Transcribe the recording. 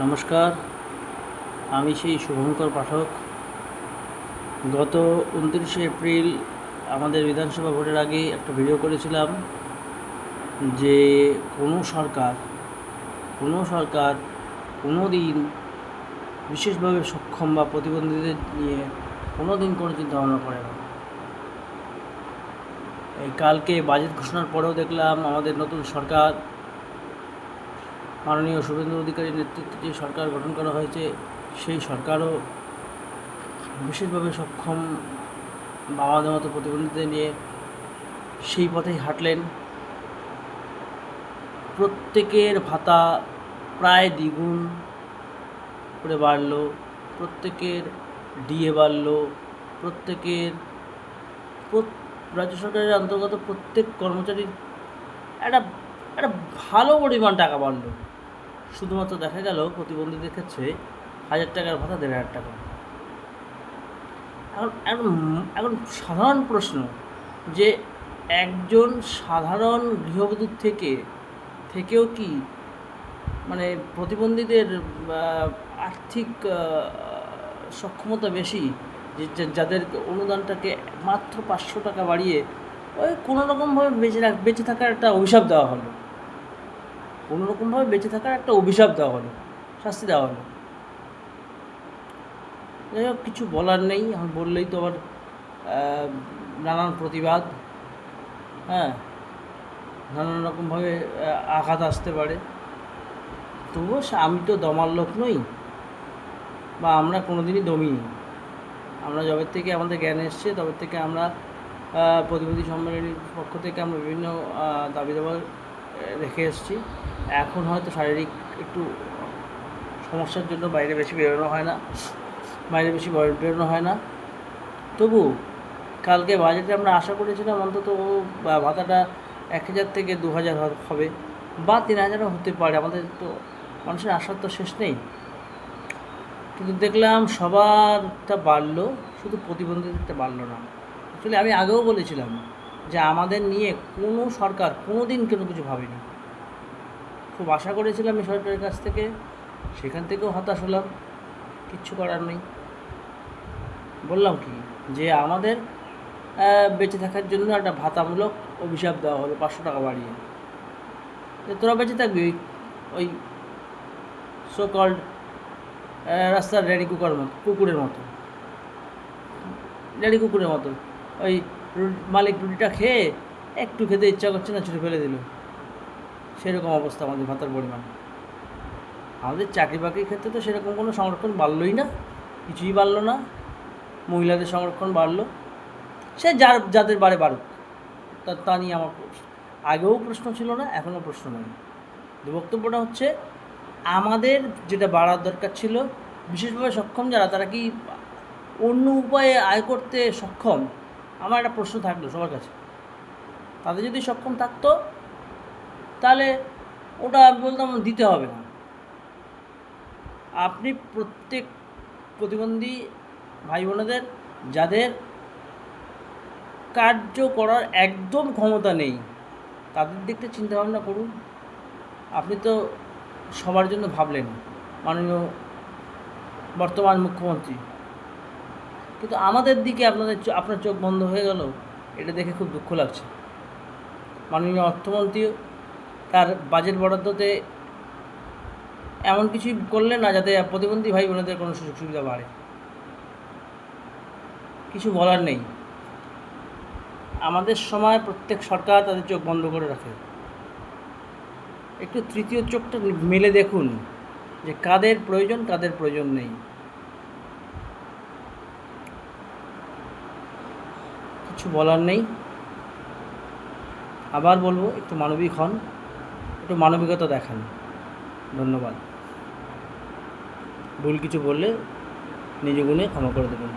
নমস্কার, আমি সেই শুভঙ্কর পাঠক। গত 29শে এপ্রিল আমাদের বিধানসভা ভোটের আগে একটা ভিডিও করেছিলাম যে কোনো সরকার কোনো দিন বিশেষভাবে সক্ষম বা প্রতিবন্ধীদের নিয়ে কোনো দিন কোনো চিন্তাভাবনা করে না। এই কালকে বাজেট ঘোষণার পরেও দেখলাম আমাদের নতুন সরকার, মাননীয় শুভেন্দু অধিকারীর নেতৃত্বে যে সরকার গঠন করা হয়েছে, সেই সরকারও বিশেষভাবে সক্ষম বা আমাদের মতো প্রতিবন্ধীদের নিয়ে সেই পথেই হাঁটলেন। প্রত্যেকের ভাতা প্রায় দ্বিগুণ করে বাড়ল, প্রত্যেকের ডিএ বাড়ল, প্রত্যেকের রাজ্য সরকারের অন্তর্গত প্রত্যেক কর্মচারীর একটা একটা ভালো পরিমাণ টাকা বাড়ল। শুধুমাত্র দেখা গেল প্রতিবন্ধীদের ক্ষেত্রে 1000 টাকার ভাতা 1500 টাকা। এখন এখন এখন সাধারণ প্রশ্ন যে একজন সাধারণ গৃহবধূর থেকেও কি মানে প্রতিবন্ধীদের আর্থিক সক্ষমতা বেশি, যাদের অনুদানটাকে মাত্র 500 টাকা বাড়িয়ে ওই কোনোরকমভাবে বেঁচে থাকার একটা অভিশাপ দেওয়া হলো, শাস্তি দেওয়া হলো। যাই হোক, কিছু বলার নেই। এখন বললেই তো আবার নানান প্রতিবাদ, নানান রকমভাবে আঘাত আসতে পারে। তবুও আমি তো দমার লোক নই, বা আমরা কোনো দিনই দমিনি। আমরা যবে থেকে আমাদের জ্ঞান এসছে তবে থেকে আমরা প্রতিনিধি সম্মেলনীর পক্ষ থেকে আমরা বিভিন্ন দাবি দাবা রেখে এসেছি। এখন হয়তো শারীরিক একটু সমস্যার জন্য বাইরে বেশি বেরোনো হয় না, তবু কালকে বাজেটে আমরা আশা করেছিলাম অন্তত ভাতাটা 1000 থেকে 2000 হবে, বা 3000ও হতে পারে। আমাদের তো মানুষের আশার তো শেষ নেই। কিন্তু দেখলাম সবারটা বাড়লো, শুধু প্রতিবন্ধীদেরটা বাড়লো না। অ্যাকচুয়ালি আমি আগেও বলেছিলাম যে আমাদের নিয়ে কোনো সরকার কোনো দিন কোনো কিছু ভাবেনি। খুব আশা করেছিলাম এই সরকারের কাছ থেকে, সেখান থেকেও হতাশ হলাম। কিচ্ছু করার নেই। বললাম কি যে আমাদের বেঁচে থাকার জন্য একটা ভাতামূলক অভিশাপ দেওয়া হলো 500 টাকা বাড়িয়ে, যে তোরা বেঁচে থাকবি ওই সো কল্ড রাস্তার কুকুরের মতো। ওই মালিক রুটিটা খেয়ে একটু খেতে ইচ্ছা করছে না, ছুটে ফেলে দিল। সেরকম অবস্থা আমাদের ভাতার পরিমাণ। আমাদের চাকরি বাকরির ক্ষেত্রে তো সেরকম কোনো সংরক্ষণ বাড়লই না, কিছুই বাড়লো না। মহিলাদের সংরক্ষণ বাড়লো, সে যাদের বাড়ে বাড়ুক, তা নিয়ে আমার আগেও প্রশ্ন ছিল না, এখনও প্রশ্ন নেই। বক্তব্যটা হচ্ছে আমাদের যেটা বাড়ার দরকার ছিল, বিশেষভাবে সক্ষম যারা, তারা কি অন্য উপায়ে আয় করতে সক্ষম? আমার একটা প্রশ্ন থাকলো সবার কাছে। তাদের যদি সক্ষম থাকতো তাহলে ওটা আমি বলতাম দিতে হবে না। আপনি প্রত্যেক প্রতিবন্ধী ভাই বোনেদের যাদের কার্য করার একদম ক্ষমতা নেই, তাদের দিকটা চিন্তাভাবনা করুন। আপনি তো সবার জন্য ভাবলেন, মাননীয় বর্তমান মুখ্যমন্ত্রী, কিন্তু আমাদের দিকে আপনার চোখ বন্ধ হয়ে গেল। এটা দেখে খুব দুঃখ লাগছে। মাননীয় অর্থমন্ত্রীও তার বাজেট বরাদ্দতে এমন কিছুই করলেন না যাতে প্রতিবন্ধী ভাই বোনেদের কোনো সুযোগ সুবিধা বাড়ে। কিছু বলার নেই। আমাদের সময় প্রত্যেক সরকার তাদের চোখ বন্ধ করে রাখে। একটু তৃতীয় চোখটা মেলে দেখুন যে কাদের প্রয়োজন নেই। কিছু বলার নেই। আবার বলবো, একটু মানবিক হন, একটু মানবিকতা দেখান। ধন্যবাদ। ভুল কিছু বললে নিজ গুণে ক্ষমা করে দেবেন।